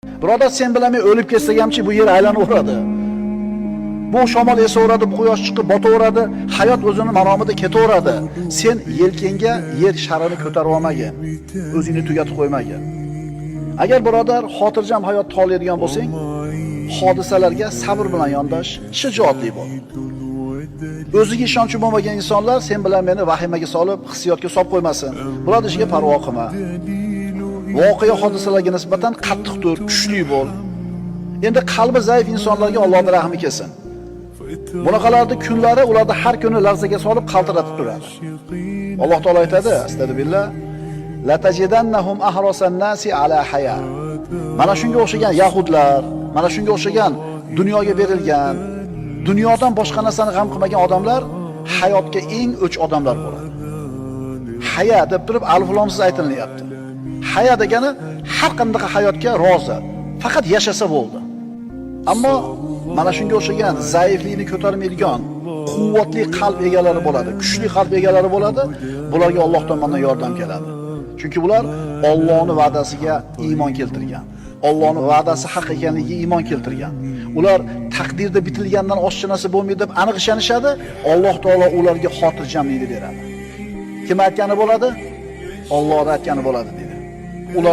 Birodar, sen bilan men o'lib ketsam hamchi bu yer aylanaveradi. Bu shamol esaveradi, bu quyosh chiqib botaveradi, hayot o'zini maromida ketaveradi. Sen yelkenga yer sharini ko'tarib olmagin, o'zingni tugatib qo'ymagin. Agar birodar xotirjam hayot qolaydigan bo'lsang, hodisalarga sabr bilan yondosh, shijoatli bo'l. O'ziga ishonchi bo'lmagan insonlar sen bilan meni vahimaga solib, hissiyotga solib qo'ymasin. Biroq ishiga parvo qilma. Voqea hodisalarga nisbatan qattiq tur, kuchli bo'l. Endi qalbi zaif insonlarga Allohning rahmi kelsin. Bunaqalarda kunlari ularni har kuni larzaga solib qaltiratib turadi. Alloh taolo aytadi, astagfirullah, la tajidannahum ahrasan nasi ala haya. Mana shunga o'xshagan yahudlar, mana shunga o'xshagan dunyoga berilgan, dunyodan boshqa narsani g'am qilmagan odamlar hayotga eng o'ch odamlar bo'ladi. Haya deb turib alif lomsiz aytilyapti. Haya degani har qanday hayotga rozi, faqat yashasa bo'ldi. Ammo mana shunga o'xshagan zaiflikni ko'tarmaydigan, quvvatli qalb egalari bo'ladi, kuchli qalb egalari bo'ladi. Bularga Alloh tomonidan yordam keladi. Chunki ular Allohning va'dasiga iymon keltirgan. Allohning va'dasi haq ekanligiga iymon keltirgan. Ular taqdirda bitilgandan oshcha narsa bo'lmaydi deb aniq ishonishadi. Alloh taolo ularga xotirjamlikni beradi. Kim aytgani bo'ladi? Alloh aytgani bo'ladi.